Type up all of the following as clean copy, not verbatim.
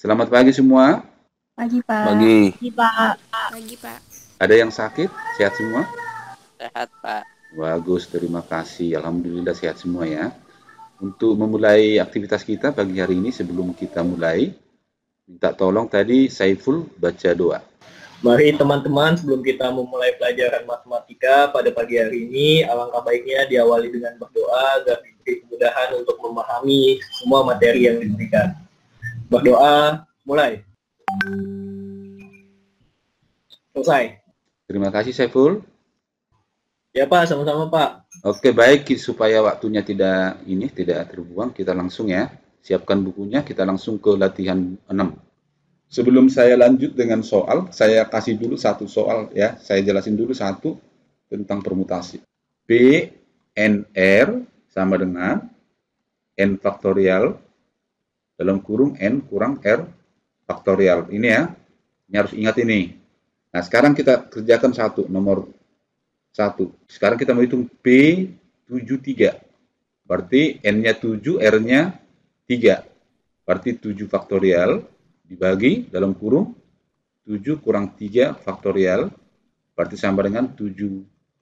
Selamat pagi semua. Pagi, Pak. Pagi. Pagi, Pak. Pagi, Pak. Ada yang sakit? Sehat semua? Sehat, Pak. Bagus, terima kasih. Alhamdulillah sehat semua ya. Untuk memulai aktivitas kita pagi hari ini, sebelum kita mulai, minta tolong tadi Saiful baca doa. Mari teman-teman, sebelum kita memulai pelajaran matematika pada pagi hari ini, alangkah baiknya diawali dengan berdoa agar diberi kemudahan untuk memahami semua materi yang diberikan. Berdoa, mulai. Selesai. Terima kasih Saiful. Ya Pak, sama-sama Pak. Oke, baik, supaya waktunya tidak terbuang, kita langsung ya. Siapkan bukunya, kita langsung ke latihan 6. Sebelum saya lanjut dengan soal, saya kasih dulu satu soal ya. Saya jelasin dulu satu tentang permutasi. P N R sama dengan N faktorial dalam kurung N kurang R faktorial. Ini ya. Ini harus ingat ini. Nah, sekarang kita kerjakan nomor 1. Sekarang kita mau hitung P73. Berarti N-nya 7, R-nya 3. Berarti 7 faktorial dibagi dalam kurung 7 kurang 3 faktorial, berarti sama dengan 7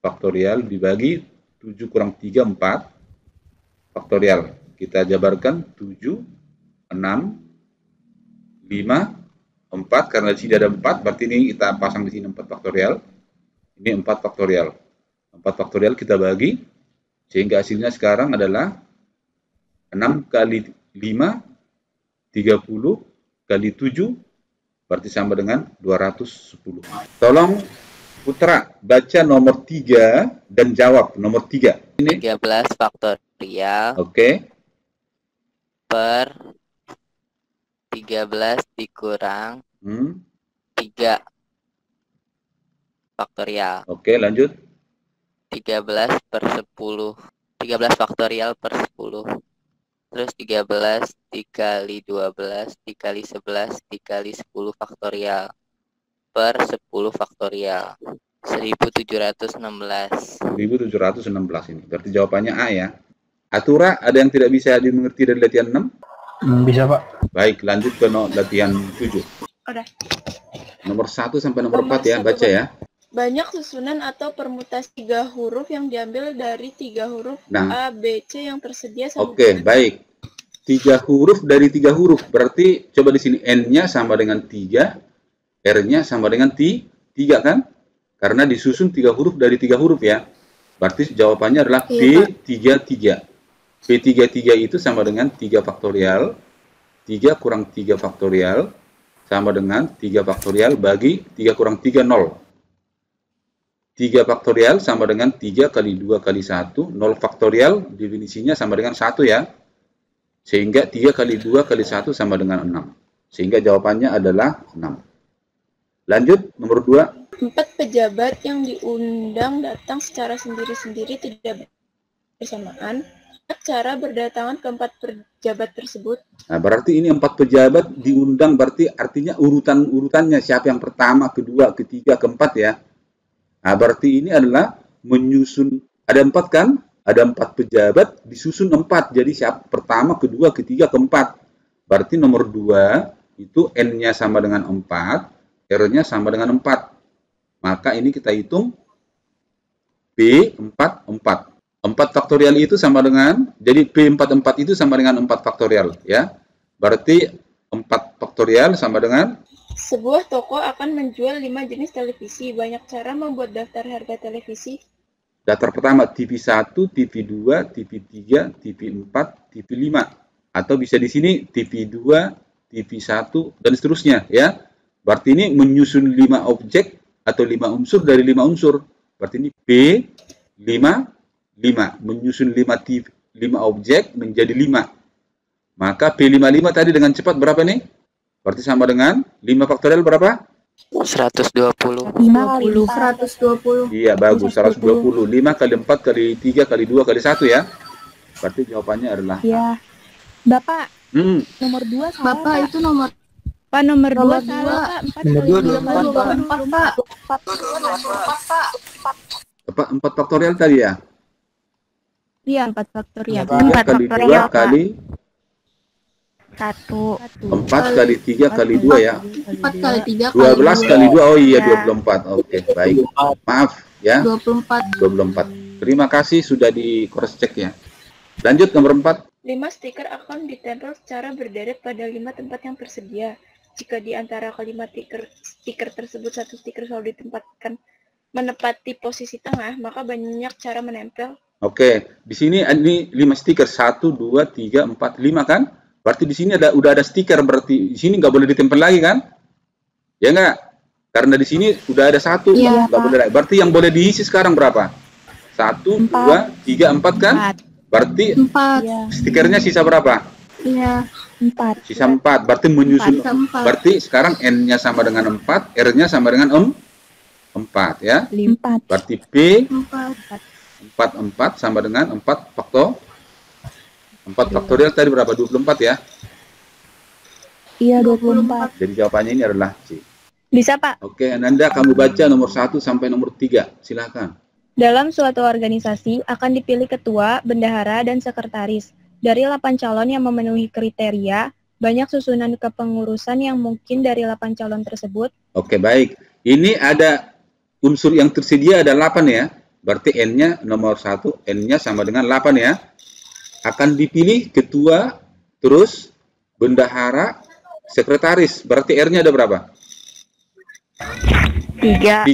faktorial dibagi 7 kurang 3, 4 faktorial. Kita jabarkan 7, 6, 5, 4, karena di sini ada 4, berarti ini kita pasang di sini 4 faktorial. Ini 4 faktorial. 4 faktorial kita bagi, sehingga hasilnya sekarang adalah 6 kali 5, 30 kali 7, berarti sama dengan 210. Tolong Putra baca nomor 3 dan jawab nomor 3. Ini 13 faktorial. Oke. Per 13 dikurang 3 faktorial. Oke, lanjut. 13 per 10. 13 faktorial per 10. Terus 13 dikali 12 dikali 11 dikali 10 faktorial per 10 faktorial 1716. 1716 ini. Berarti jawabannya A ya. Atura, ada yang tidak bisa dimengerti dari latihan 6? Bisa, Pak. Baik, lanjut ke latihan 7. Udah. Nomor 1 sampai nomor 4 ya, baca ya. Banyak susunan atau permutasi 3 huruf yang diambil dari 3 huruf A, B, C yang tersedia sama. Oke, baik. 3 huruf dari 3 huruf. Berarti coba di sini N-nya sama dengan 3, R-nya sama dengan 3 kan? Karena disusun 3 huruf dari 3 huruf ya. Berarti jawabannya adalah P33. P33 itu sama dengan 3 faktorial. 3 kurang 3 faktorial sama dengan 3 faktorial bagi 3 kurang 3, 0. 3 faktorial sama dengan 3 kali 2 kali 1. 0 faktorial definisinya sama dengan 1 ya. Sehingga 3 kali 2 kali 1 sama dengan 6. Sehingga jawabannya adalah 6. Lanjut, nomor 2. 4 pejabat yang diundang datang secara sendiri-sendiri tidak bersamaan. Cara berdatangan keempat pejabat tersebut. Nah, berarti ini 4 pejabat diundang, berarti artinya urutannya siapa yang pertama, kedua, ketiga, keempat ya. Nah, berarti ini adalah menyusun, ada 4 kan? Ada 4 pejabat, disusun 4. Jadi siapa pertama, kedua, ketiga, keempat. Berarti nomor 2 itu N-nya sama dengan 4, R-nya sama dengan 4. Maka ini kita hitung P44. 4 faktorial itu sama dengan, jadi P44 itu sama dengan 4 faktorial ya. Berarti 4 faktorial sama dengan, sebuah toko akan menjual 5 jenis televisi. Banyak cara membuat daftar harga televisi. daftar pertama TV1, TV2, TV3, TV4, TV5. Atau bisa di sini TV2, TV1 dan seterusnya ya. Berarti ini menyusun 5 objek atau 5 unsur dari 5 unsur. Berarti ini P5 menyusun 5 objek menjadi 5. Maka P55 tadi dengan cepat berapa nih? Berarti sama dengan 5 faktorial berapa? 120. 5 kali 120. Iya, bagus. 120. 5 kali 4 kali 3 kali 2 kali 1 ya. Berarti jawabannya adalah Iya. Bapak, nomor 2 salah. Bapak, itu nomor Pak, nomor 2 salah, Pak. 4 Nomor kali 2, 4, Pak. 4 faktorial tadi ya? Iya, 4 faktorial. 3 kali 2 kali 1. 4 kali 3 kali 2 ya. 4 kali 3 12 kali 2. Oh iya, 24. Oke, baik. Maaf ya. 24. Terima kasih sudah di cross check ya. Lanjut nomor 4. 5 stiker akan ditempel secara berderet pada 5 tempat yang tersedia. Jika di antara kelima stiker tersebut satu stiker selalu ditempatkan menepati posisi tengah, maka banyak cara menempel. Oke, di sini ini 5 stiker, 1, 2, 3, 4, 5 kan? Berarti di sini udah ada stiker, berarti di sini nggak boleh ditempel lagi kan? Ya nggak? Karena di sini udah ada 1, nggak boleh lagi. Berarti yang boleh diisi sekarang berapa? 1, 2, 3, 4 kan? Berarti 4. stikernya sisa berapa? Iya, 4. Sisa 4, berarti menyusun. Berarti sekarang N-nya sama dengan 4, R-nya sama dengan 4 ya. 4. Berarti P 4 sama dengan 4 faktorial tadi berapa? 24 ya? Iya, 24. Jadi jawabannya ini adalah C. Bisa, Pak? Oke, Ananda kamu baca nomor 1 sampai nomor 3. Silakan. Dalam suatu organisasi akan dipilih ketua, bendahara, dan sekretaris. Dari 8 calon yang memenuhi kriteria, banyak susunan kepengurusan yang mungkin dari 8 calon tersebut. Oke, baik. Ini ada unsur yang tersedia ada 8 ya. Berarti N-nya nomor 1, N-nya sama dengan 8 ya. Akan dipilih ketua, terus bendahara, sekretaris. Berarti R-nya ada berapa? 3.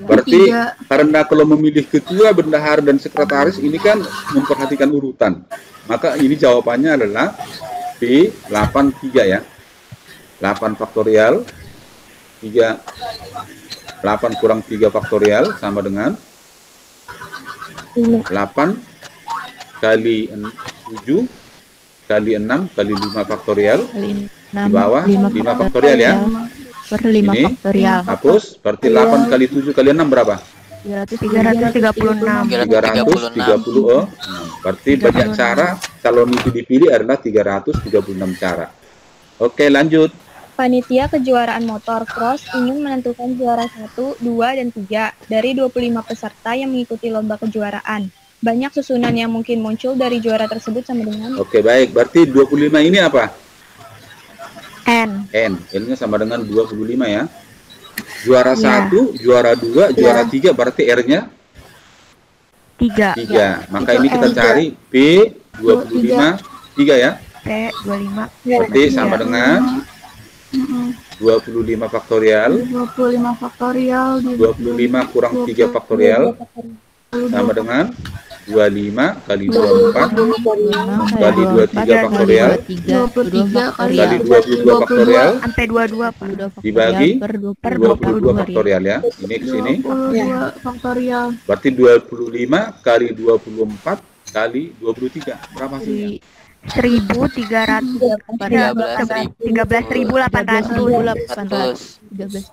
Berarti karena kalau memilih ketua, bendahara, dan sekretaris ini kan memperhatikan urutan. Maka ini jawabannya adalah P83 ya. 8 faktorial 8 kurang 3 faktorial sama dengan 8 kali 7 kali 6 kali 5 faktorial. Di bawah 5 faktorial ya. Per 5 ini faktorial. Hapus, berarti 8 kali 7 kali 6 berapa? 336. 330. Oh. Berarti banyak cara calon itu dipilih adalah 336 cara. Oke, lanjut. Panitia kejuaraan motor cross ingin menentukan juara 1, 2, dan 3 dari 25 peserta yang mengikuti lomba kejuaraan. Banyak susunan yang mungkin muncul dari juara tersebut sama dengan... Oke, baik. Berarti 25 ini apa? N. N-nya sama dengan 25 ya. Juara 1, juara 2, juara 3, berarti R-nya 3. Maka ini kita cari P25 3 ya. P25. Berarti sama dengan 25 faktorial. 25 faktorial. 25 kurang 3 faktorial sama dengan 25 kali 24 kali 23 faktorial kali 22 faktorial sampai 22 Pak. dibagi per 22 faktorial ya. Ini ke sini. 22 faktorial. Berarti 25 kali 24 kali 23. Berapa sih? 1300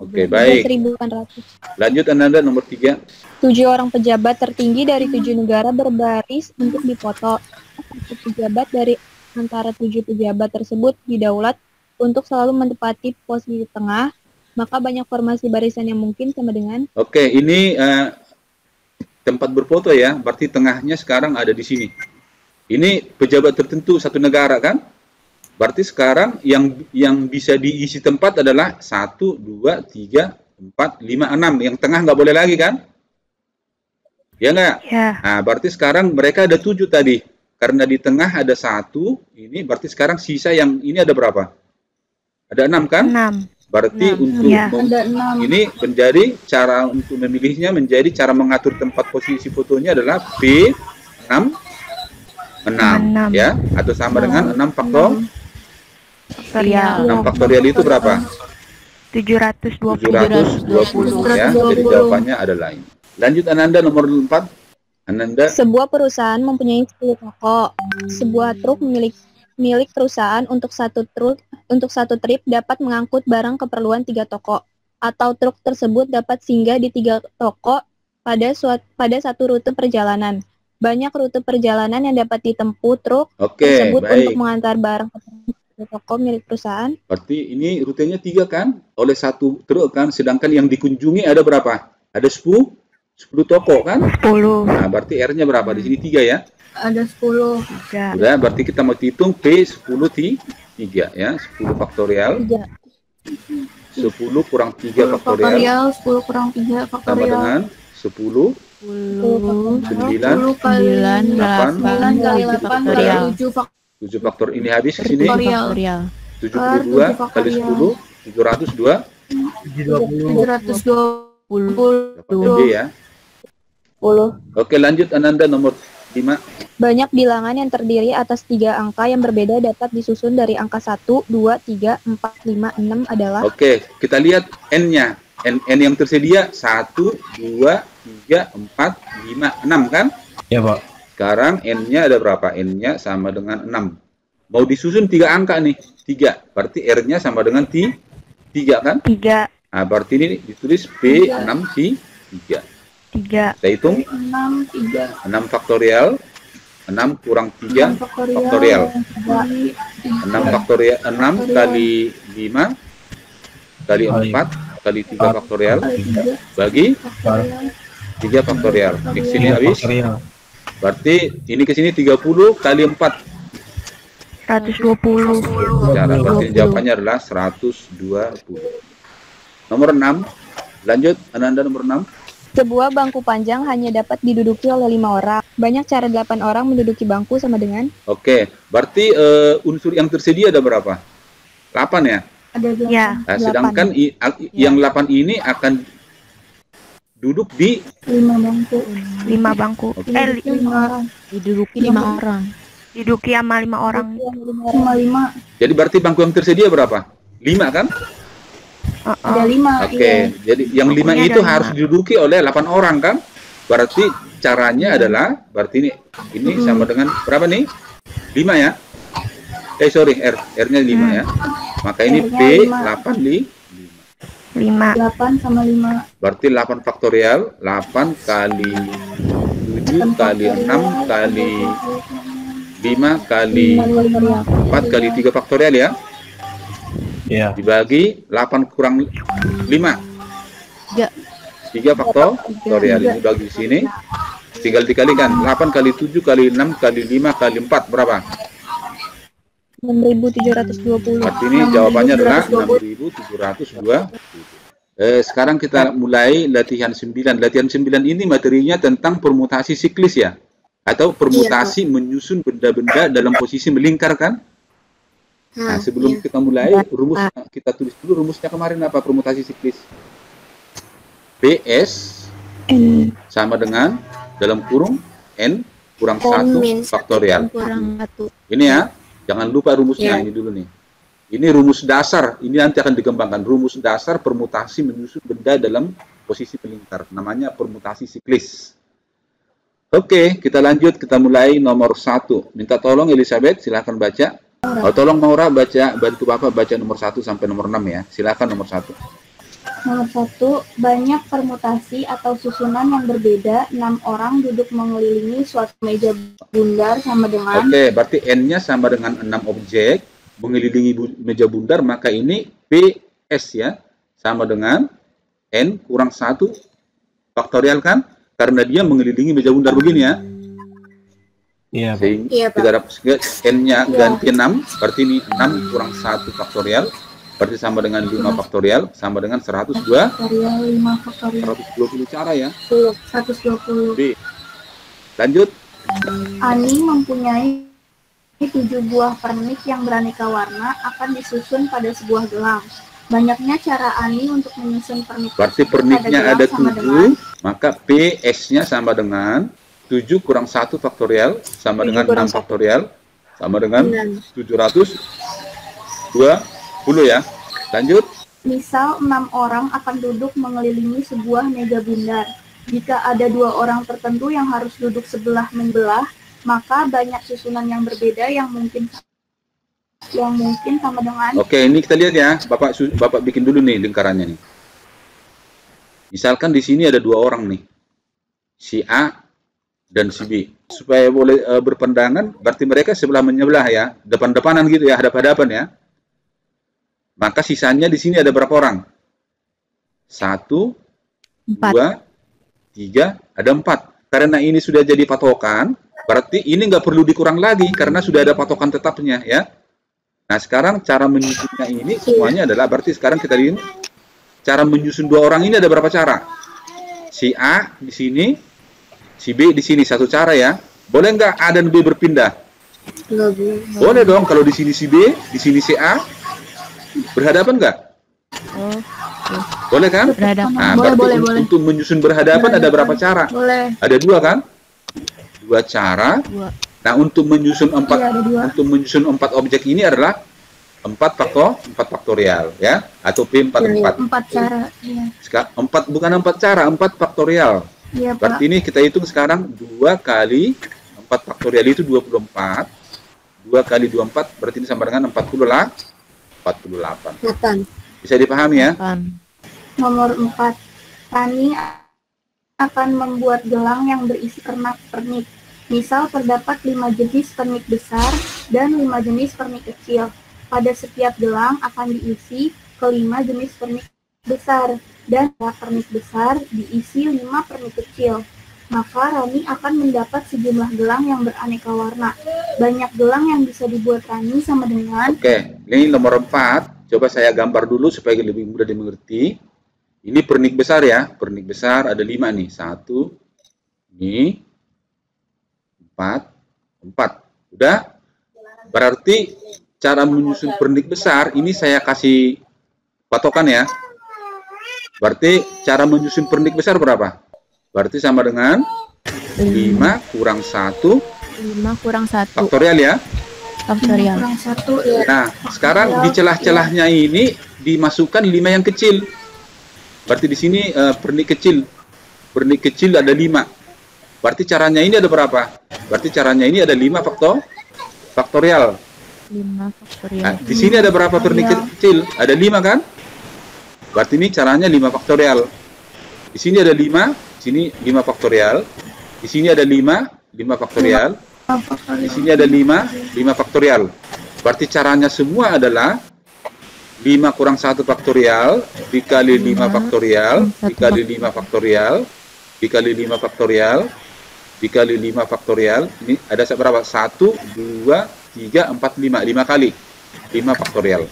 Oke, baik. Lanjut Ananda nomor 3. 7 orang pejabat tertinggi dari 7 negara berbaris untuk dipoto. Pejabat dari antara 7 pejabat tersebut didaulat untuk selalu menempati posisi tengah, maka banyak formasi barisan yang mungkin sama dengan... Oke, ini tempat berfoto ya, berarti tengahnya sekarang ada di sini. Ini pejabat tertentu satu negara kan? Berarti sekarang yang bisa diisi tempat adalah 1, 2, 3, 4, 5, 6. Yang tengah nggak boleh lagi kan? Ya nggak? Ya. Nah, berarti sekarang mereka ada 7 tadi. Karena di tengah ada 1, ini berarti sekarang sisa yang ini ada berapa? Ada 6 kan? 6. Berarti untuk ini menjadi cara untuk memilihnya menjadi cara mengatur tempat posisi fotonya adalah P6 ya, atau sama dengan 6 faktorial. 6 faktorial itu berapa? 720 ya. Jadi jawabannya adalah ini. Lanjut Ananda nomor 4. Ananda. Sebuah perusahaan mempunyai 10 toko. Sebuah truk milik perusahaan untuk satu trip dapat mengangkut barang keperluan 3 toko, atau truk tersebut dapat singgah di 3 toko pada satu rute perjalanan. Banyak rute perjalanan yang dapat ditempuh truk tersebut untuk mengantar barang ke toko milik perusahaan. Berarti ini rutenya 3 kan? Oleh satu truk kan? Sedangkan yang dikunjungi ada berapa? Ada 10 toko kan? 10. Nah, berarti R-nya berapa? Di sini 3 ya? Ada 10. Udah, berarti kita mau hitung P10 3 3 ya. 10 faktorial. 3. 10 kurang 3 faktorial 10 kurang 3 sama faktorial. dengan 10 9 kali 9, 9 kali 8 kali 7 7 faktor ini habis ke sini faktorial. 72 kali 10 702 720. dapat MJ ya. 10. Oke, lanjut Ananda nomor 5. Banyak bilangan yang terdiri atas 3 angka yang berbeda dapat disusun dari angka 1, 2, 3, 4, 5, 6 adalah. Oke, kita lihat N-nya. N yang tersedia 1 2 3 4 5 6 kan? Ya, Pak. Sekarang N-nya ada berapa? N-nya sama dengan 6. Mau disusun 3 angka nih. 3. Berarti R-nya sama dengan 3 kan? 3. Nah, berarti ini ditulis P6 C 3. 3. Kita hitung 6 3 6 faktorial 6 kurang 3 faktorial 6 faktorial 6 kali 5 kali 4 kali 3 faktorial bagi 3 faktorial. Di sini habis. Berarti ini ke sini 30 kali 4 120. cara. Berarti jawabannya adalah 120. Nomor 6. Lanjut Ananda nomor 6. Sebuah bangku panjang hanya dapat diduduki oleh 5 orang. Banyak cara 8 orang menduduki bangku sama dengan. Oke, berarti unsur yang tersedia ada berapa? 8 ya? Ada Ya, Nah, sedangkan yang 8 ini akan duduk di 5 bangku. 5 bangku. Oke. 5 Diduduki 5 orang. Diduduki sama 5 orang. 5 jadi berarti bangku yang tersedia berapa? 5 kan? ada 5. Oke, jadi yang 5 Bangkunya itu ada harus diduduki oleh 8 orang kan? Berarti caranya adalah berarti ini sama dengan berapa nih? 5 ya? R-nya 5 ya. Maka ini R-nya P 5. 8 di 5. 8 sama 5. berarti 8 faktorial 8 kali 7 kali 6 kali 5 kali 4 kali 3 faktorial ya. Iya. Dibagi 8 kurang 5. 3 faktorial ini bagi di sini. Tinggal dikalikan 8 kali 7 kali 6 kali 5 kali 4 berapa? 6.720. Berarti ini jawabannya adalah 6.720. Sekarang kita mulai latihan 9. Latihan 9 ini materinya tentang permutasi siklis ya. Atau permutasi menyusun benda-benda dalam posisi melingkar kan? Nah, sebelum kita mulai, kita tulis dulu rumusnya kemarin apa permutasi siklis. PS sama dengan dalam kurung N kurang 1 faktorial. Kurang 1. Ini ya, jangan lupa rumusnya ini dulu nih. Ini rumus dasar, ini nanti akan dikembangkan. Rumus dasar permutasi menyusun benda dalam posisi melingkar. Namanya permutasi siklis. Oke, kita lanjut, kita mulai nomor 1. Minta tolong Elizabeth, silahkan baca. Tolong Maura bantu Bapak baca nomor 1 sampai nomor 6 ya. Silakan nomor 1. Nomor 1, banyak permutasi atau susunan yang berbeda. 6 orang duduk mengelilingi suatu meja bundar sama dengan. Oke, berarti N-nya sama dengan 6 objek mengelilingi meja bundar, maka ini PS ya, sama dengan N kurang 1 faktorial kan? Karena dia mengelilingi meja bundar begini ya. Iya, Pak. Iya, Pak. Kita dapat N-nya ganti 6, berarti ini 6 kurang 1 faktorial, berarti sama dengan 5 faktorial, sama dengan 120 Faktorial 5 faktorial. cara ya. 120. B. Lanjut. Ani mempunyai 7 buah pernik yang beraneka warna akan disusun pada sebuah gelang. Banyaknya cara Ani untuk menyusun pernik. Berarti tersebut perniknya pada ada gelang sama 7, maka PS-nya sama dengan 7 kurang 1 faktorial, sama 7 dengan kurang 6 faktorial, sama dengan 9. 720 ya. Lanjut. Misal 6 orang akan duduk mengelilingi sebuah meja bundar. Jika ada 2 orang tertentu yang harus duduk sebelah membelah, maka banyak susunan yang berbeda yang mungkin sama dengan. Oke, ini kita lihat ya. Bapak bikin dulu nih lingkarannya nih. Misalkan di sini ada 2 orang nih. Si A dan si B. Supaya boleh berpandangan, berarti mereka sebelah menyebelah ya. Depan-depanan gitu ya, hadap-hadapan ya. Maka sisanya di sini ada berapa orang? 1, 2, 3, ada 4. Karena ini sudah jadi patokan, berarti ini nggak perlu dikurang lagi karena sudah ada patokan tetapnya ya. Nah, sekarang cara menyusunnya ini semuanya adalah, berarti sekarang kita lihat cara menyusun dua orang ini ada berapa cara? Si A di sini, si B di sini, satu cara ya. Boleh nggak A dan B berpindah? Boleh dong, kalau di sini si B, di sini si A, berhadapan nggak? Boleh kan? Berhadapan. Nah, Boleh, berarti boleh. untuk menyusun berhadapan ada berapa cara? Boleh. Ada dua kan? Dua cara. Dua. Nah, untuk menyusun empat, Iya, ada dua. untuk menyusun empat objek ini adalah 4 faktorial ya, atau P44. 4 cara. Iya, Bukan 4 cara, 4 faktorial. iya Pak. Berarti ini kita hitung sekarang 2 kali 4 faktorial itu 24. 2 kali 24 berarti ini sama dengan 48. Bisa dipahami ya? Nomor 4. Tani akan membuat gelang yang berisi pernik. Misal terdapat 5 jenis pernik besar dan 5 jenis pernik kecil. Pada setiap gelang akan diisi ke-5 jenis pernik besar dan pernik besar diisi 5 pernik kecil. Maka Rani akan mendapat sejumlah gelang yang beraneka warna. Banyak gelang yang bisa dibuat Rani sama dengan... Oke, ini nomor 4. Coba saya gambar dulu supaya lebih mudah dimengerti. Ini pernik besar ya. Pernik besar ada 5 nih. 1, ini, 4. Udah? Berarti cara menyusun pernik besar ini saya kasih patokan ya. Berarti cara menyusun pernik besar berapa? Berarti sama dengan 5 kurang 1 5 kurang 1 faktorial ya. faktorial. Kurang 1 ya. Nah, sekarang di celah-celahnya ini dimasukkan 5 yang kecil. Berarti di sini pernik kecil. Pernik kecil ada 5. Berarti caranya ini ada berapa? Berarti caranya ini ada 5 faktorial. 5 faktorial. Nah, di sini ada berapa pernik kecil? Ada 5 kan? Berarti ini caranya 5 faktorial. Di sini ada 5, sini 5 faktorial. Di sini ada 5 faktorial. Di sini ada 5 faktorial. Berarti caranya semua adalah 5 kurang 1 faktorial dikali 5 faktorial dikali 5 faktorial dikali 5 faktorial dikali 5 faktorial. Ini ada berapa? 1, 2, 3, 4, 5 kali 5 faktorial,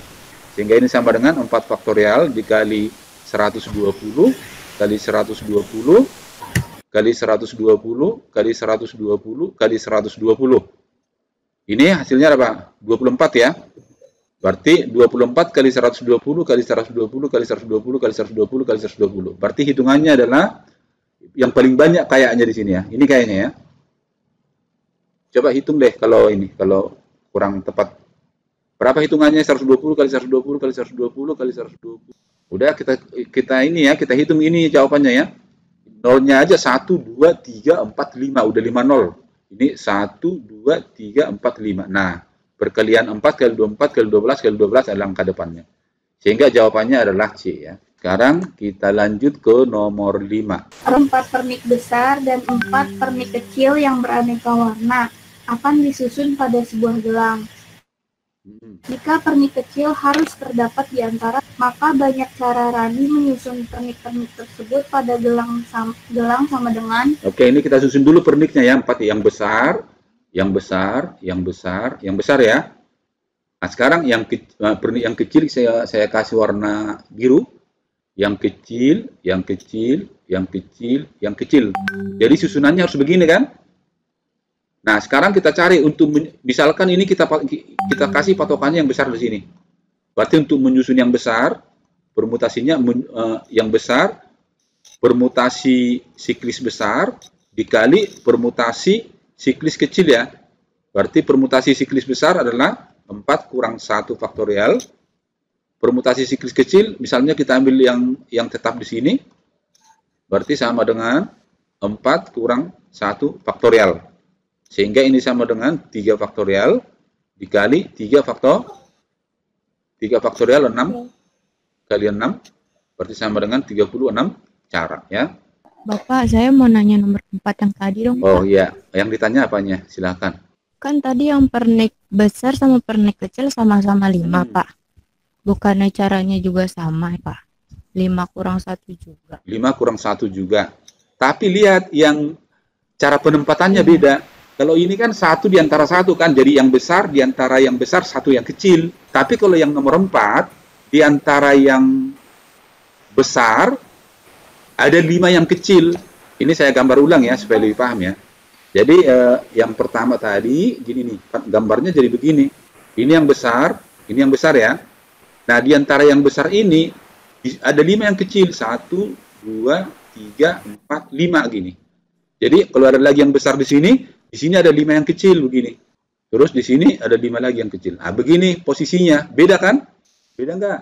sehingga ini sama dengan 4 faktorial dikali 120 kali 120 kali 120 kali 120 kali 120. Ini hasilnya apa? 24 ya. Berarti 24 kali 120 kali 120 kali 120 kali 120 kali 120. Berarti hitungannya adalah yang paling banyak kayaknya di sini ya. Ini kayaknya ya. Coba hitung deh kalau ini, kalau kurang tepat. Berapa hitungannya? 120 kali 120 kali 120 kali 120. Udah kita ini ya, kita hitung ini jawabannya ya. Nolnya aja 1, 2, 3, 4, 5. Udah 5 nol. Ini 1, 2, 3, 4, 5. Nah, perkalian 4 kali 24 kali 12 kali 12 adalah angka depannya. Sehingga jawabannya adalah C ya. Sekarang kita lanjut ke nomor 5. 4 pernik besar dan 4 pernik kecil yang beraneka warna akan disusun pada sebuah gelang. Jika pernik kecil harus terdapat di antara, maka banyak cara Rani menyusun pernik-pernik tersebut pada gelang sama dengan... Oke, ini kita susun dulu perniknya ya. 4 yang besar, yang besar, yang besar, yang besar ya. Nah, sekarang pernik yang kecil saya kasih warna biru. Yang kecil, yang kecil, yang kecil, yang kecil. Jadi susunannya harus begini kan? Nah, sekarang kita cari untuk misalkan ini kita kasih patokannya yang besar di sini. Berarti untuk menyusun yang besar, permutasinya yang besar, permutasi siklis besar dikali permutasi siklis kecil ya. Berarti permutasi siklis besar adalah 4 kurang 1 faktorial. Permutasi siklis kecil, misalnya kita ambil yang tetap di sini, berarti sama dengan 4 kurang 1 faktorial. Sehingga ini sama dengan 3 faktorial dikali 3 faktorial 6 kali 6, berarti sama dengan 36 cara ya. Bapak, saya mau nanya nomor 4 yang tadi dong. Oh Pak. iya, yang ditanya apanya? Silakan. Kan tadi yang pernik besar sama pernik kecil sama-sama 5, Pak. Bukannya caranya juga sama, Pak? 5 kurang 1 juga. 5 kurang 1 juga. Tapi lihat yang cara penempatannya beda. Kalau ini kan satu di antara satu kan, jadi yang besar di antara yang besar satu yang kecil. Tapi kalau yang nomor 4 di antara yang besar ada 5 yang kecil. Ini saya gambar ulang ya supaya lebih paham ya. Jadi yang pertama tadi gini nih, gambarnya jadi begini. Ini yang besar ya. Nah di antara yang besar ini ada 5 yang kecil, 1, 2, 3, 4, 5 gini. Jadi kalau ada lagi yang besar di sini ada 5 yang kecil begini. Terus di sini ada 5 lagi yang kecil. Nah, begini posisinya. Beda kan? Beda enggak?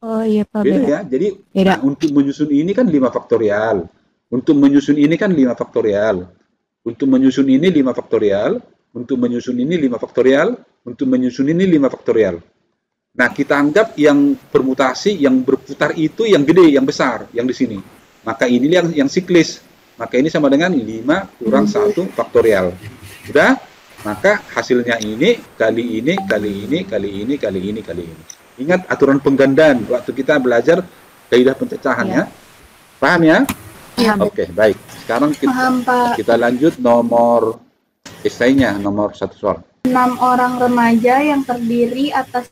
Oh iya Pak, Beda beda. ya. Jadi Beda. nah, untuk menyusun ini kan 5 faktorial. Untuk menyusun ini kan 5 faktorial. Untuk menyusun ini 5 faktorial. Untuk menyusun ini 5 faktorial. Untuk menyusun ini 5 faktorial. Nah, kita anggap yang permutasi, yang berputar itu yang gede, yang besar, yang di sini. Maka ini yang siklis. Maka ini sama dengan 5 kurang 1 faktorial. Sudah? Maka hasilnya ini, kali ini, kali ini, kali ini, kali ini, kali ini. Ingat aturan penggandaan waktu kita belajar kaidah pencacahan ya. Paham ya? Iya. Oke, baik. Sekarang Paham, Pak. kita lanjut nomor esainya, nomor 1 soal. 6 orang remaja yang terdiri atas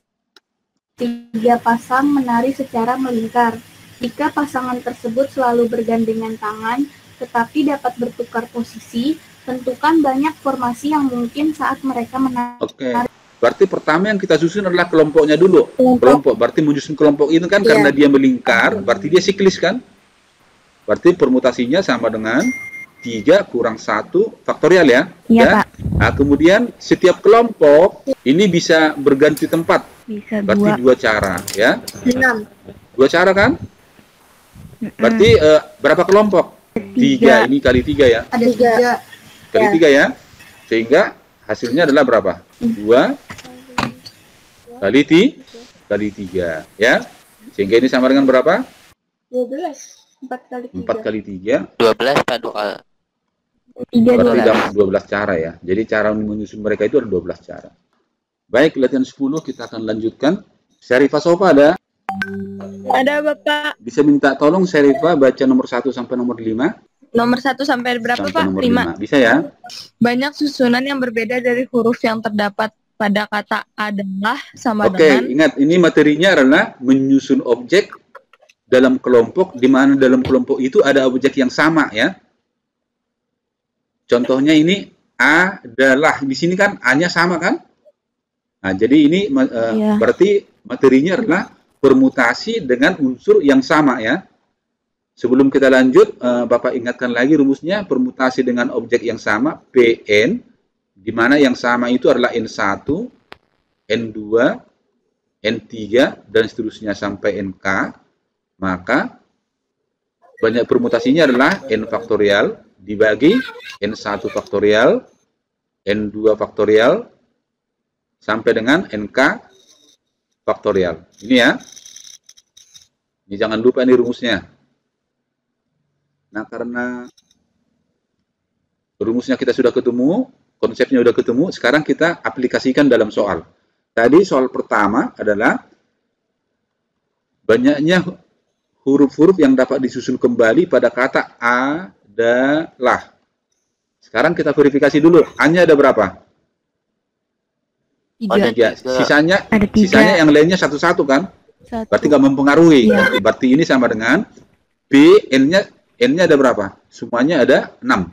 3 pasang menari secara melingkar. Jika pasangan tersebut selalu bergandengan tangan, tetapi dapat bertukar posisi, tentukan banyak formasi yang mungkin saat mereka menari. Oke. Berarti pertama yang kita susun adalah kelompoknya dulu. Kelompok. Berarti menyusun kelompok ini kan karena dia melingkar, berarti dia siklis kan? Berarti permutasinya sama dengan 3 kurang 1 faktorial ya. Iya, Ya? Pak. Nah, kemudian setiap kelompok ini bisa berganti tempat. Bisa Berarti 2. 2 cara ya. 6. 2 cara kan? Berarti berapa kelompok? 3. Ini kali 3 ya. Ada 3. Kali 3 ya. Sehingga hasilnya adalah berapa? 2 kali 3 ya. Sehingga ini sama dengan berapa? 12. 4 kali 3. 4 kali 3. 12 Pak, 2 Berarti dapat 12 cara ya. Jadi cara menyusun mereka itu ada 12 cara. Baik, latihan 10 kita akan lanjutkan. Syarifah Sofa ada? Ada Bapak. Bisa minta tolong Syarifah baca nomor 1 sampai nomor 5? Nomor 1 sampai berapa Sampai Pak? nomor 5. 5. Bisa ya? Banyak susunan yang berbeda dari huruf yang terdapat pada kata adalah sama Oke, dengan ingat ini materinya adalah menyusun objek dalam kelompok, di mana dalam kelompok itu ada objek yang sama ya. Contohnya ini adalah, di sini kan A-nya sama kan? Nah, jadi ini Iya. berarti materinya adalah permutasi dengan unsur yang sama ya. Sebelum kita lanjut, Bapak ingatkan lagi rumusnya, permutasi dengan objek yang sama, PN, di mana yang sama itu adalah N1, N2, N3, dan seterusnya sampai NK, maka banyak permutasinya adalah N faktorial dibagi N1 faktorial, N2 faktorial, sampai dengan NK faktorial. Ini ya. Ini jangan lupa ini rumusnya. Nah, karena rumusnya kita sudah ketemu, konsepnya sudah ketemu, sekarang kita aplikasikan dalam soal. Tadi soal pertama adalah banyaknya huruf-huruf yang dapat disusun kembali pada kata adalah. Sekarang kita verifikasi dulu. A-nya ada berapa? 3. Ya, sisanya Ada 3. sisanya yang lainnya satu-satu kan? 1. Berarti nggak mempengaruhi. Iya. Berarti ini sama dengan B, N-nya ada berapa? Semuanya ada 6.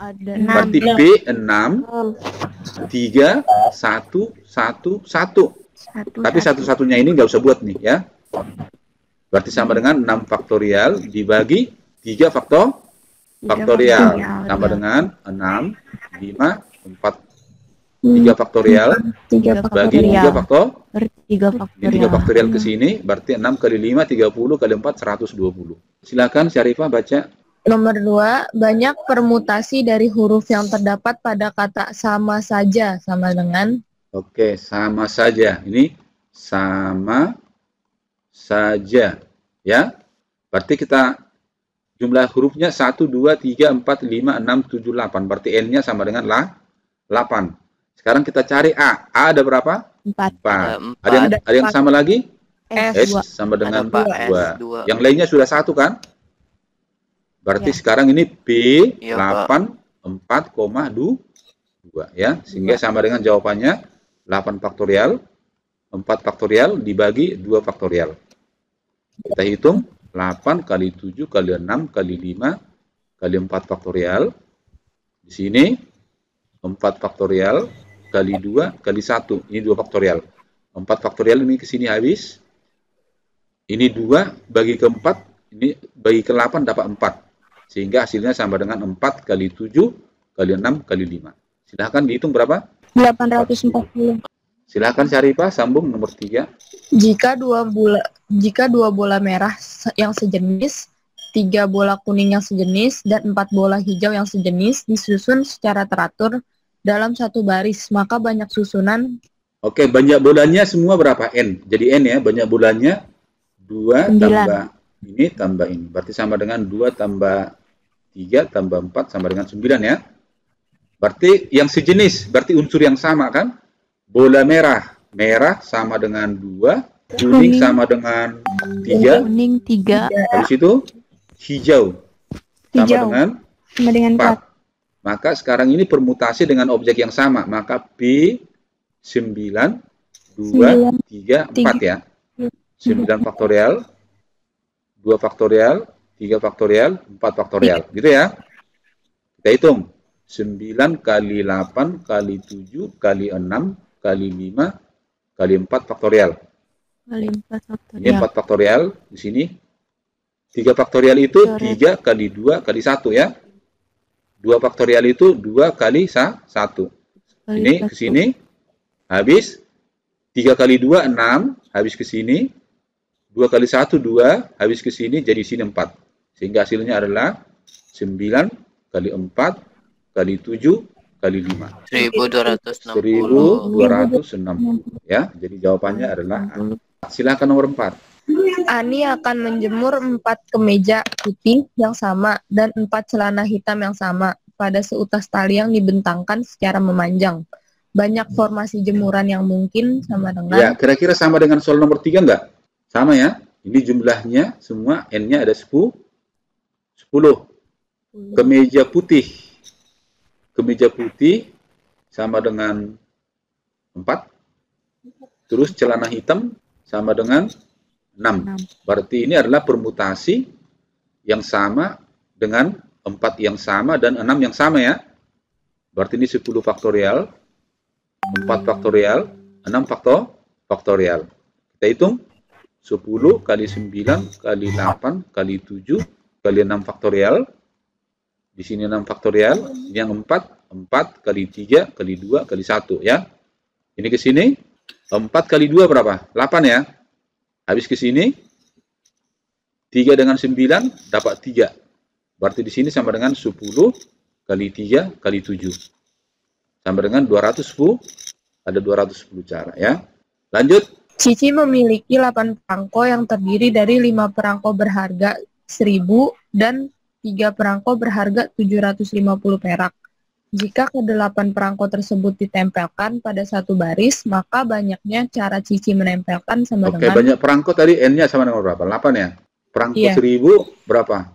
Ada Berarti 6. B 6, 3, 1, 1, 1. Tapi satu-satunya ini nggak usah buat nih ya. Berarti sama dengan 6 faktorial dibagi 3 faktorial. Sama dengan 6, 5, 4, 3 faktorial 3 bagi 3 3 Ini 3 faktorial ke sini, berarti 6 kali 5, 30 kali 4, 120. Silakan Syarifah baca. nomor 2, banyak permutasi dari huruf yang terdapat pada kata sama saja sama dengan Oke, sama saja. Ini sama saja. Ya. Berarti kita jumlah hurufnya 1, 2, 3, 4, 5, 6, 7, 8. Berarti N-nya sama dengan 8. Sekarang kita cari A. A ada berapa? 4. 4. Ada yang sama lagi? S sama dengan Ada 2. 2. Yang lainnya sudah 1 kan? Berarti Ya. sekarang ini B Iya, 8, 4,2. 2 ya. Sehingga sama dengan jawabannya 8 faktorial, 4 faktorial dibagi 2 faktorial. Kita hitung 8 kali 7 kali 6 kali 5 kali 4 faktorial. Di sini 4 faktorial kali 2 kali 1. Ini 2 faktorial. 4 faktorial ini ke sini habis. Ini 2 bagi ke 4, ini bagi ke 8 dapat 4. Sehingga hasilnya sama dengan 4 kali 7 kali 6 kali 5. Silahkan dihitung berapa? 840. Silahkan Syarifah sambung nomor 3. Jika dua bola merah yang sejenis, 3 bola kuning yang sejenis, dan 4 bola hijau yang sejenis disusun secara teratur dalam satu baris, maka banyak susunan. Oke, banyak bolanya semua berapa? N. Jadi N ya, banyak bolanya 2 tambah ini tambah ini. Berarti sama dengan 2 tambah 3 tambah 4 sama dengan 9 ya. Berarti yang sejenis, berarti unsur yang sama kan? Bola merah. Merah sama dengan 2, kuning sama dengan 3. Kuning 3. Habis itu hijau sama dengan 4. Maka sekarang ini permutasi dengan objek yang sama. Maka P 9, 2, 3, 4 ya. 9 faktorial, 2 faktorial, 3 faktorial, 4 faktorial. Gitu ya. Kita hitung. 9 kali 8 kali 7 kali 6 kali 5 kali 4 faktorial. Kali 4 faktorial. Ini 4 faktorial di sini. 3 faktorial itu 3 kali 2 kali 1 ya. 2 faktorial itu 2 kali 1. Ini ke sini habis 3 kali 2 6 habis ke sini. 2 kali 1 2 habis ke sini jadi sini 4. Sehingga hasilnya adalah 9 kali 4 kali 7 kali 5. 1260. 1260 ya. Jadi jawabannya adalah A. Silakan nomor 4. Ani akan menjemur 4 kemeja putih yang sama dan 4 celana hitam yang sama pada seutas tali yang dibentangkan secara memanjang. Banyak formasi jemuran yang mungkin sama dengan... Ya, kira-kira sama dengan soal nomor 3 enggak? Sama ya. Ini jumlahnya semua N-nya ada 10. Kemeja putih. Kemeja putih sama dengan 4. Terus celana hitam sama dengan 6. Berarti ini adalah permutasi yang sama dengan 4 yang sama dan 6 yang sama ya. Berarti ini 10 faktorial, 4 faktorial, 6 faktorial. Kita hitung 10 kali 9 kali 8 kali 7 kali 6 faktorial. Di sini 6 faktorial, yang 4 kali 3 kali 2 kali 1 ya. Ini ke sini 4 kali 2 berapa? 8 ya. Habis ke sini 3 dengan 9 dapat 3. Berarti di sini sama dengan 10 kali 3 kali 7. Sama dengan 210. Ada 210 cara ya. Lanjut. Cici memiliki 8 perangko yang terdiri dari 5 perangko berharga 1.000 dan 3 perangko berharga 750 perak. Jika ke-8 perangko tersebut ditempelkan pada satu baris, maka banyaknya cara Cici menempelkan sama dengan... Oke, banyak perangko tadi N-nya sama dengan berapa? 8 ya? Perangko 1.000 berapa?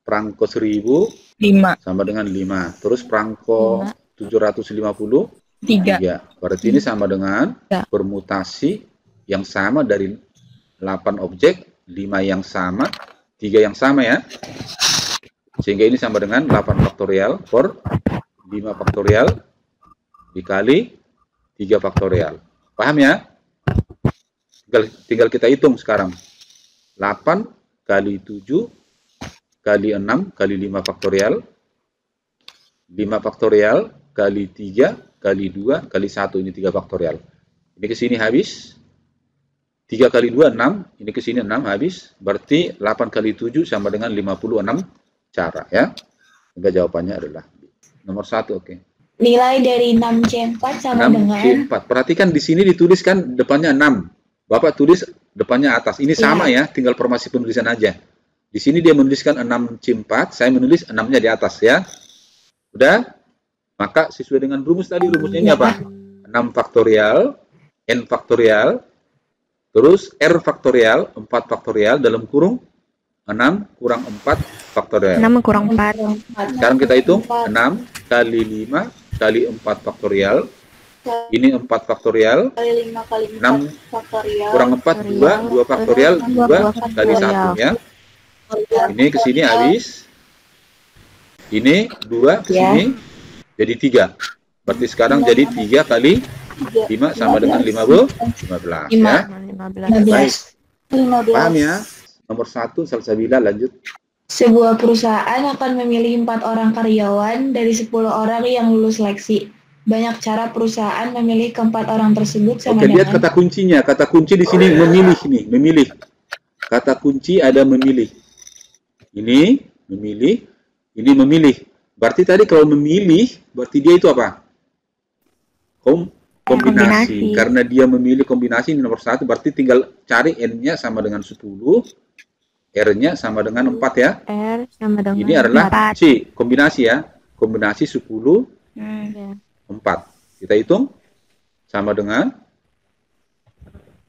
Perangko 1.000 5. Sama dengan 5. Terus perangko 750? 3. Ya, berarti ini sama dengan permutasi yang sama dari 8 objek, 5 yang sama, 3 yang sama ya. Sehingga ini sama dengan 8 faktorial per 5 faktorial dikali 3 faktorial. Paham ya? Tinggal kita hitung sekarang. 8 kali 7 kali 6 kali 5 faktorial. 5 faktorial kali 3 kali 2 kali 1. Ini 3 faktorial. Ini ke sini habis. 3 kali 2, 6. Ini ke sini 6 habis. Berarti 8 kali 7 sama dengan 56 cara ya. Sehingga jawabannya adalah nomor 1. Oke. Nilai dari 6C4 sama 6 dengan C4. Perhatikan di sini dituliskan depannya 6. Bapak tulis depannya atas. Ini sama ya, tinggal formasi penulisan aja. Di sini dia menuliskan 6C4, saya menulis 6-nya di atas ya. Udah? Maka sesuai dengan rumus tadi, rumusnya ini apa? 6 faktorial, N faktorial, terus R faktorial, 4 faktorial dalam kurung 6 kurang 4 faktorial. 6 kurang 4. Sekarang kita hitung 6 kali 5 kali 4 faktorial. Ini 4 faktorial. Kali 5 kali 4 6 faktorial. kurang 4, 2 faktorial, 2 kali 1 ya. Ini ke sini habis. Ini 2 ke sini jadi 3. Berarti sekarang jadi 3 kali 5 sama dengan 15 ya. 15. Baik. Paham ya? Nomor 1 Salsabila, lanjut. Sebuah perusahaan akan memilih 4 orang karyawan dari 10 orang yang lulus seleksi. Banyak cara perusahaan memilih keempat orang tersebut sama Oke, lihat dengan kata kuncinya. Kata kunci di sini memilih nih, memilih. Kata kunci ada memilih. Ini memilih, ini memilih. Berarti tadi kalau memilih, berarti dia itu apa? Kombinasi. Karena dia memilih kombinasi ini nomor 1, berarti tinggal cari N-nya sama dengan 10, R-nya sama dengan 4 ya. R sama dengan Ini adalah 4. C, kombinasi ya. Kombinasi 10, 4. Kita hitung sama dengan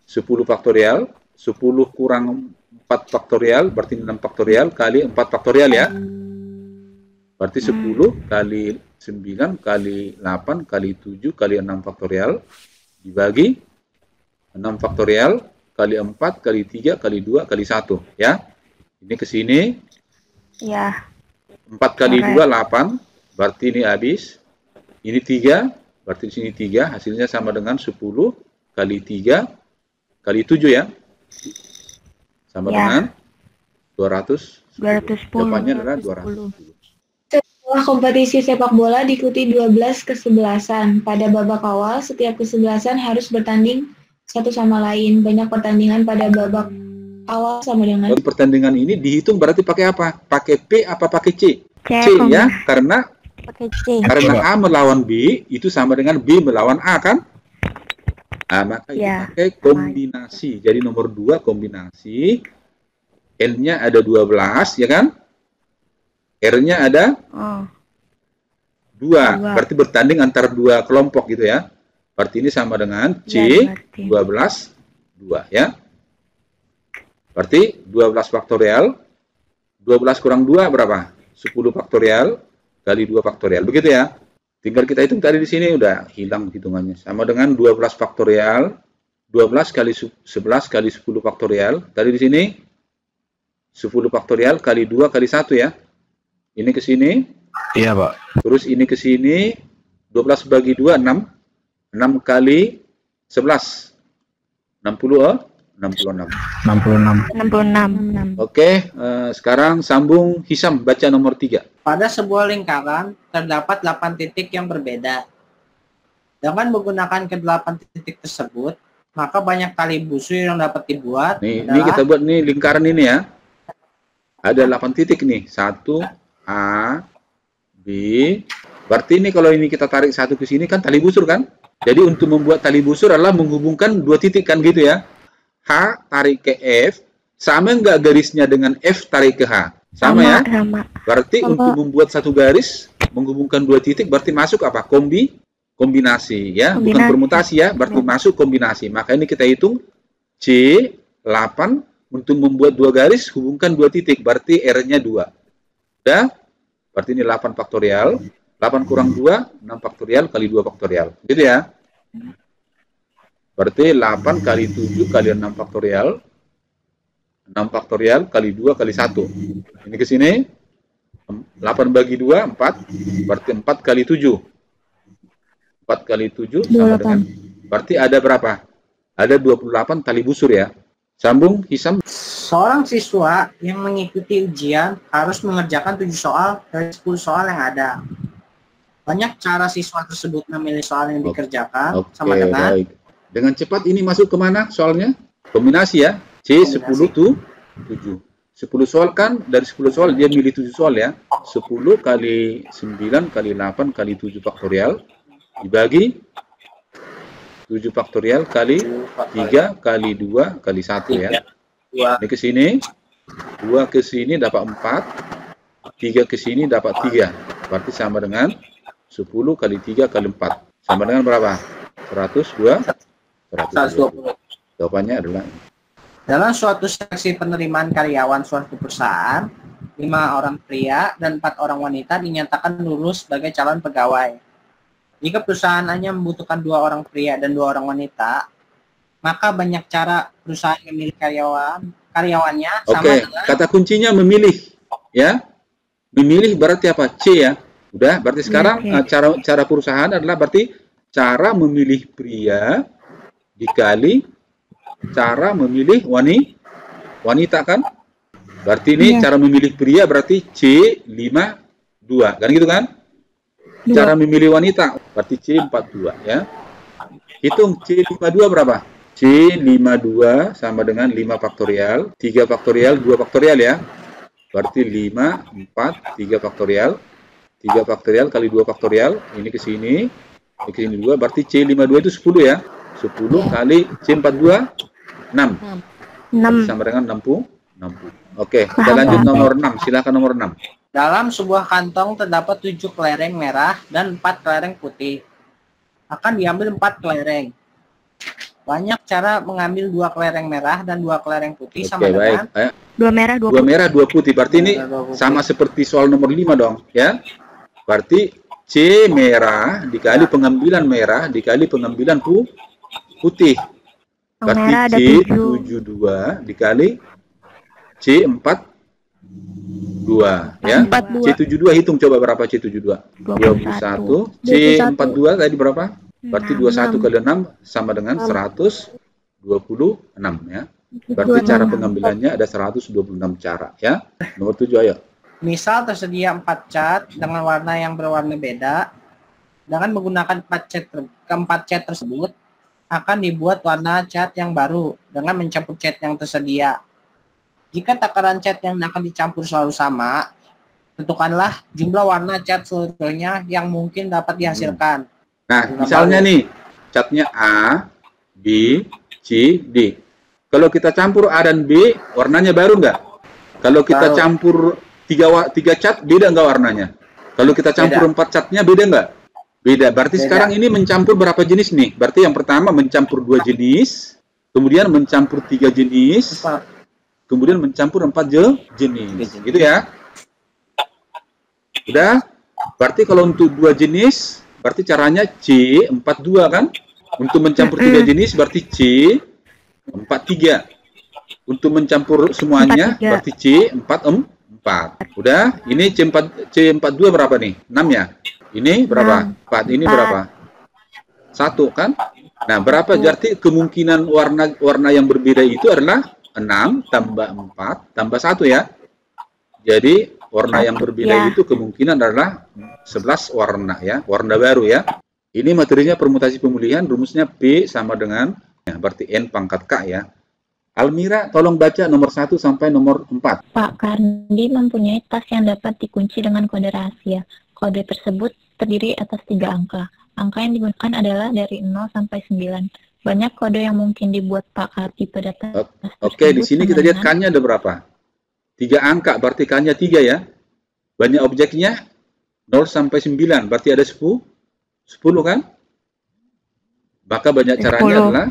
10 faktorial, 10 kurang 4 faktorial, berarti 6 faktorial kali 4 faktorial ya. Berarti 10 kali 9 kali 8 kali 7 kali 6 faktorial dibagi 6 faktorial kali 4 kali 3 kali 2 kali 1 ya. Ini ke sini. Ya. 4 kali 2 8, berarti ini habis. Ini 3, berarti di sini 3, hasilnya sama dengan 10 kali 3 kali 7 ya. Sama dengan 200. 210. Jawabannya adalah 210. setelah kompetisi sepak bola diikuti 12 kesebelasan. Pada babak awal, setiap kesebelasan harus bertanding satu sama lain. Banyak pertandingan pada babak awal sama dengan Jadi pertandingan ini dihitung berarti pakai apa? Pakai P apa pakai C? C Ya, karena pakai C. A melawan B itu sama dengan B melawan A kan? Nah, maka itu Ya. pakai kombinasi. Jadi nomor 2 kombinasi. L-nya ada 12 ya kan? R-nya ada Oh. 2. Dua. Berarti bertanding antara 2 kelompok gitu ya. Berarti ini sama dengan C Ya, berarti. 12 2 ya. Berarti 12 faktorial 12 kurang 2 berapa? 10 faktorial kali 2 faktorial. Begitu ya. Tinggal kita hitung tadi di sini udah hilang hitungannya. Sama dengan 12 faktorial 12 kali 11 kali 10 faktorial. Tadi di sini 10 faktorial kali 2 kali 1 ya. Ini ke sini. Iya, Pak. Terus ini ke sini 12 bagi 2 6. 6 kali 11 60 66. 66. Oke, sekarang sambung Hisam baca nomor 3. Pada sebuah lingkaran terdapat 8 titik yang berbeda. Dengan menggunakan ke-8 titik tersebut, maka banyak tali busur yang dapat dibuat. Nih, ini kita buat nih lingkaran ini ya. Ada 8 titik nih. 1 A B. Berarti ini kalau ini kita tarik satu ke sini kan tali busur kan? Jadi untuk membuat tali busur adalah menghubungkan 2 titik kan gitu ya. H tarik ke F, sama nggak garisnya dengan F tarik ke H? Sama ya? Sama. Berarti untuk membuat satu garis, menghubungkan 2 titik, berarti masuk apa? Kombinasi ya, bukan Kombinasi. permutasi ya, berarti masuk kombinasi. Maka ini kita hitung C 8 untuk membuat 2 garis, hubungkan 2 titik, berarti R-nya 2. Udah? Berarti ini 8 faktorial, 8 kurang 2, 6 faktorial kali 2 faktorial. Gitu ya? Berarti 8 kali 7 kali 6 faktorial. 6 faktorial kali 2 kali 1. Ini ke sini. 8 bagi 2, 4. Berarti 4 kali 7. 4 kali 7 sama dengan. Berarti ada berapa? Ada 28 tali busur ya. Sambung, Hisam. Seorang siswa yang mengikuti ujian harus mengerjakan 7 soal dari 10 soal yang ada. Banyak cara siswa tersebut memilih soal yang dikerjakan Oke, sama dengan baik. Dengan cepat ini masuk kemana soalnya? Kombinasi ya. C 10 tuh 7. 10 soal kan, dari 10 soal dia milih 7 soal ya. 10 kali 9 kali 8 kali 7 faktorial dibagi 7 faktorial kali 3 kali 2 kali 1 ya. Ini ke sini. 2 ke sini dapat 4. 3 ke sini dapat 3. Berarti sama dengan 10 kali 3 kali 4. Sama dengan berapa? 102. 120. Jawabannya adalah dalam suatu seleksi penerimaan karyawan suatu perusahaan, 5 orang pria dan 4 orang wanita dinyatakan lulus sebagai calon pegawai. Jika perusahaan hanya membutuhkan 2 orang pria dan 2 orang wanita, maka banyak cara perusahaan memilih karyawannya sama Oke, dengan kata kuncinya memilih, ya. Memilih berarti apa? C ya. Udah, berarti sekarang cara perusahaan adalah berarti cara memilih pria dikali cara memilih wanita kan? Berarti ini cara memilih pria berarti C52, kan gitu kan? Cara memilih wanita berarti C42 ya. Hitung C52 berapa? C52 sama dengan 5 faktorial, 3 faktorial, 2 faktorial ya. Berarti 5, 4, 3 faktorial. 3 faktorial kali 2 faktorial, ini ke sini 2, berarti C52 itu 10 ya. 10 kali C42, 6. 6. Sama dengan 60. Oke, kita lanjut nomor 6. Silakan nomor 6. Dalam sebuah kantong terdapat 7 kelereng merah dan 4 kelereng putih. Akan diambil 4 kelereng. Banyak cara mengambil 2 kelereng merah dan 2 kelereng putih sama dengan 2 merah, 2 putih. 2 merah, 2 putih. Berarti ini sama seperti soal nomor 5 dong, ya. Berarti C merah dikali pengambilan merah dikali pengambilan putih. Berarti C72 dikali C42 ya. C72 hitung coba berapa C72? 21. C42 tadi berapa? Berarti 21 kali 6 sama dengan 126 ya. Berarti cara pengambilannya ada 126 cara ya. Nomor 7 ayo. Misal tersedia 4 cat dengan warna yang berwarna beda. Dengan menggunakan 4 cat tersebut akan dibuat warna cat yang baru dengan mencampur cat yang tersedia. Jika takaran cat yang akan dicampur selalu sama, tentukanlah jumlah warna cat seluruhnya yang mungkin dapat dihasilkan. Nah, misalnya nih, catnya A, B, C, D. Kalau kita campur A dan B, warnanya baru nggak? Kalau kita campur 3 cat, beda nggak warnanya? Kalau kita campur 4 catnya, beda nggak? Beda. Berarti sekarang ini mencampur berapa jenis nih? Berarti yang pertama mencampur 2 jenis, kemudian mencampur 3 jenis, kemudian mencampur 4 jenis. Gitu ya? Udah? Berarti kalau untuk 2 jenis, berarti caranya C42 kan? Untuk mencampur 3 jenis berarti C43. Untuk mencampur semuanya berarti C44. Udah? Ini C42 berapa nih? 6 ya? Ini berapa? 4. Ini berapa? 1 kan? Nah, berapa? Berarti kemungkinan warna yang berbeda itu adalah 6 tambah 4 tambah 1 ya. Jadi warna yang berbeda itu kemungkinan adalah 11 warna ya, warna baru ya. Ini materinya permutasi pemulihan, rumusnya P sama dengan ya, berarti N pangkat K ya. Almira, tolong baca nomor 1 sampai nomor 4. Pak Kardi mempunyai tas yang dapat dikunci dengan kode rahasia. Kode tersebut terdiri atas 3 angka. Angka yang digunakan adalah dari 0 sampai 9. Banyak kode yang mungkin dibuat Pak Kardi pada tas Oke, di sini kita lihat K-nya ada berapa? 3 angka, berarti K-nya 3 ya. Banyak objeknya 0 sampai 9, berarti ada 10 kan? Maka banyak caranya adalah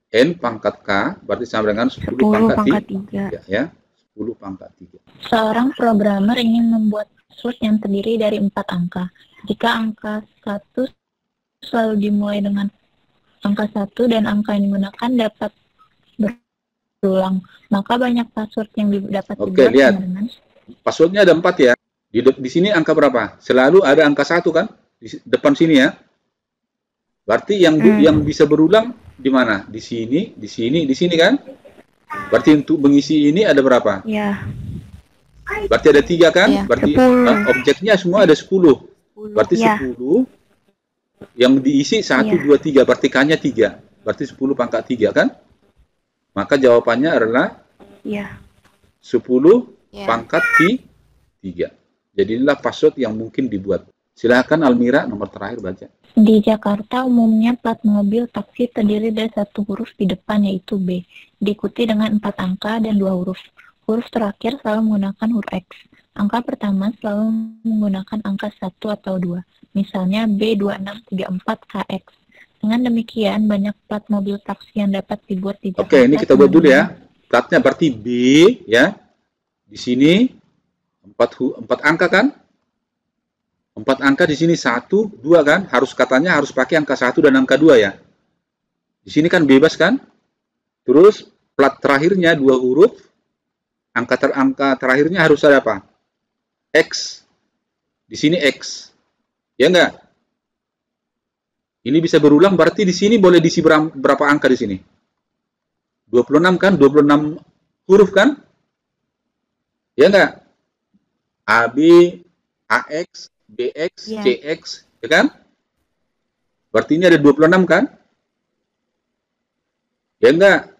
N pangkat K, berarti sama dengan 10 pangkat 3 ya. 10 pangkat 3. Seorang programmer ingin membuat password yang terdiri dari 4 angka. Jika angka 1 selalu dimulai dengan angka 1 dan angka yang digunakan dapat berulang, maka banyak password yang dapat dibuat lihat. dengan Passwordnya ada 4 ya. Di sini angka berapa? Selalu ada angka 1 kan? Di depan sini ya. Berarti yang bisa berulang di mana? Di sini, di sini kan? Berarti untuk mengisi ini ada berapa? Ya. Berarti ada 3 kan? Ya. Berarti objeknya semua ada 10. Berarti 10 yang diisi 1, 2, 3. Berarti K-nya 3. Berarti 10 pangkat 3 kan? Maka jawabannya adalah 10 pangkat 3. Jadi inilah password yang mungkin dibuat. Silakan Almira, nomor terakhir baca. Di Jakarta umumnya plat mobil taksi terdiri dari 1 huruf di depan yaitu B, diikuti dengan 4 angka dan 2 huruf. Huruf terakhir selalu menggunakan huruf X. Angka pertama selalu menggunakan angka 1 atau 2. Misalnya B2634KX. Dengan demikian, banyak plat mobil taksi yang dapat dibuat di Jakarta. Oke, ini kita buat dulu ya. Platnya berarti B, ya. Di sini 4 angka kan? 4 angka di sini 1, 2 kan? Katanya harus pakai angka 1 dan angka 2 ya. Di sini kan bebas kan? Terus plat terakhirnya 2 huruf. Angka terakhirnya harus ada apa? X. Di sini X. Ya enggak? Ini bisa berulang berarti di sini boleh diisi berapa angka di sini? 26 kan? 26 huruf kan? Ya enggak? AB, AX, BX, CX, ya kan? Berarti ini ada 26 kan? Ya enggak?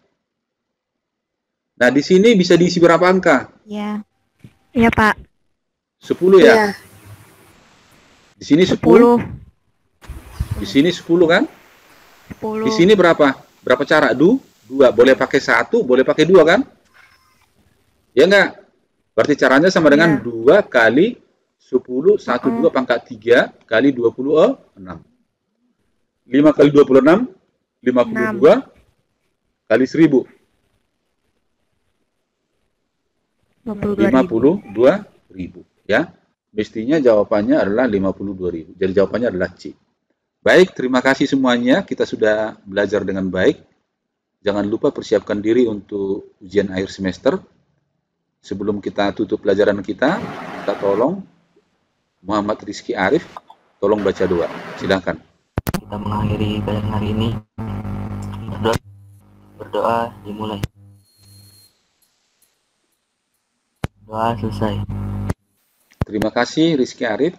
Nah, di sini bisa diisi berapa angka? Ya. Ya, Pak. 10 ya? Iya. Di sini 10. Di sini 10 kan? 10. Di sini berapa? Berapa cara? 2. Boleh pakai 1, boleh pakai 2 kan? Ya enggak? Berarti caranya sama dengan 2 kali 10, 1, 2 pangkat 3 kali 26. 5 kali 26, 52 kali 1000. 52.000 ya. Mestinya jawabannya adalah 52.000. Jadi jawabannya adalah C. Baik, terima kasih semuanya. Kita sudah belajar dengan baik. Jangan lupa persiapkan diri untuk ujian akhir semester. Sebelum kita tutup pelajaran kita tolong Muhammad Rizky Arif, tolong baca doa. Silakan. Kita mengakhiri pelajaran hari ini. Berdoa dimulai. Doa selesai. Terima kasih Rizky Arif.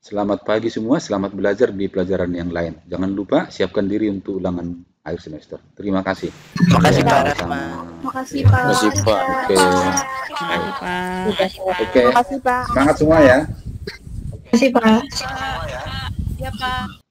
Selamat pagi semua, selamat belajar di pelajaran yang lain. Jangan lupa siapkan diri untuk ulangan akhir semester. Terima kasih. Terima kasih Pak. Makasih Pak. Makasih Pak. Oke. Oke. Terima kasih, Pak. Semangat semua ya. Terima kasih Pak. Ya, Pak.